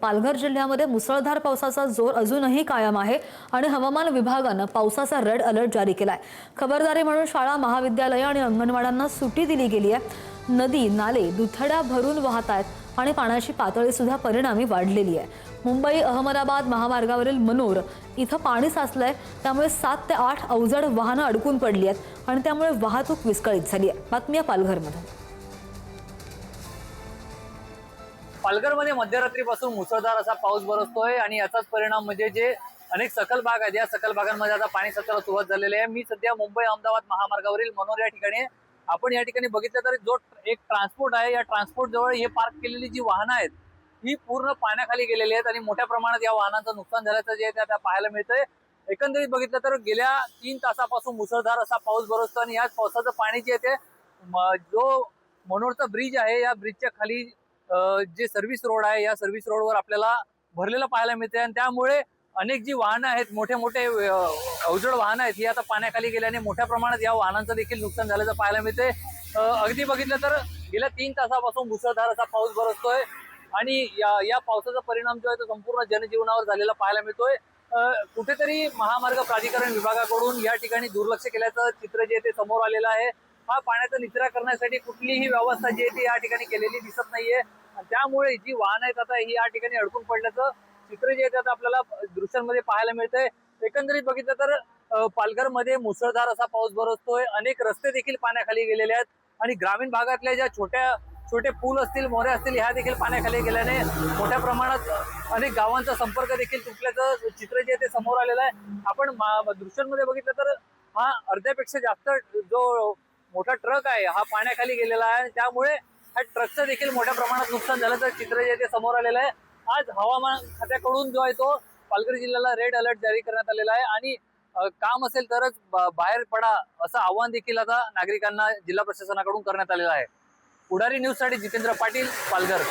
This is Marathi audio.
पालघर जिल्ह्यामध्ये मुसळधार पावसाचा जोर अजूनही कायम आहे आणि हवामान विभागानं पावसाचा रेड अलर्ट जारी केलाय। खबरदारी म्हणून शाळा, महाविद्यालय आणि अंगणवाड्यांना सुट्टी दिली गेली आहे। नदी, नाले दुथड्या भरून वाहत आहेत आणि पाण्याची पातळी सुद्धा परिणामी वाढलेली आहे। मुंबई अहमदाबाद महामार्गावरील मनोर इथं पाणी साचलंय, त्यामुळे 7 ते 8 अवजड वाहनं अडकून पडली आहेत आणि त्यामुळे वाहतूक विस्कळीत झाली आहे। बातमी पालघरमध्ये। पालघरमध्ये मध्यरात्रीपासून मुसळधार असा पाऊस बरसतोय आणि याचाच परिणाम म्हणजे जे अनेक सखल भाग आहेत, या सखल भागांमध्ये आता पाणी साचायला सुरुवात झालेली आहे। मी सध्या मुंबई अहमदाबाद महामार्गावरील मनोर या ठिकाणी आपण या ठिकाणी बघितलं तर जो एक ट्रान्सपोर्ट आहे, या ट्रान्सपोर्ट जवळ हे पार्क केलेली जी वाहनं आहेत ही पूर्ण पाण्याखाली गेलेली आहेत आणि मोठ्या प्रमाणात या वाहनांचं नुकसान झाल्याचं जे आहे ते पाहायला मिळतंय। एकंदरीत बघितलं तर गेल्या 3 तासापासून मुसळधार असा पाऊस बरसतो आणि याच पावसाचं पाणी जे आहे ते जो मनोरचा ब्रिज आहे, या ब्रिजच्या खाली जे सर्व्हिस रोड आहे, या सर्व्हिस रोडवर आपल्याला भरलेलं पाहायला मिळते आणि त्यामुळे अनेक जी वाहनं आहेत, मोठे मोठे अवजड वाहनं आहेत, ही आता पाण्याखाली गेल्याने मोठ्या प्रमाणात या वाहनांचं देखील नुकसान झाल्याचं पाहायला मिळते। अगदी बघितलं तर गेल्या 3 तासापासून मुसळधार असा पाऊस बरसतोय आणि या पावसाचा परिणाम जो आहे तो संपूर्ण जनजीवनावर झालेला पाहायला मिळतोय। कुठेतरी महामार्ग प्राधिकरण विभागाकडून या ठिकाणी दुर्लक्ष केल्याचं चित्र जे ते समोर आलेलं आहे। हा पाण्याचा निचरा करण्यासाठी कुठलीही व्यवस्था जी आहे ती या ठिकाणी केलेली दिसत नाहीये। त्यामुळे जी वाहन आहेत आता ही या ठिकाणी अडकून पडल्याचं चित्र जे आहे आपल्याला दृश्यांमध्ये पाहायला मिळतंय। एकंदरीत बघितलं तर पालघरमध्ये मुसळधार असा पाऊस बरसतोय, अनेक रस्ते देखील पाण्याखाली गेलेले आहेत आणि ग्रामीण भागातल्या ज्या छोटे पूल असतील, मोरे असतील, ह्या देखील पाण्याखाली गेल्याने मोठ्या प्रमाणात अनेक गावांचा संपर्क देखील तुटल्याचं चित्र जे ते समोर आलेलं आहे। आपण दृश्यांमध्ये बघितलं तर हा अर्ध्यापेक्षा जास्त जो मोठा ट्रक आहे हा पाण्याखाली गेलेला आहे, त्यामुळे ह्या ट्रकचं देखील मोठ्या प्रमाणात नुकसान झाल्याचं चित्र जे ते समोर आलेलं आहे। आज हवामान खात्याकडून जो आहे तो पालघर जिल्ह्याला रेड अलर्ट जारी करण्यात आलेला आहे आणि काम असेल तरच बाहेर पडा असं आवाहन देखील आता नागरिकांना जिल्हा प्रशासनाकडून करण्यात आलेलं आहे। पुढारी न्यूज साठी जितेंद्र पाटील, पालघर।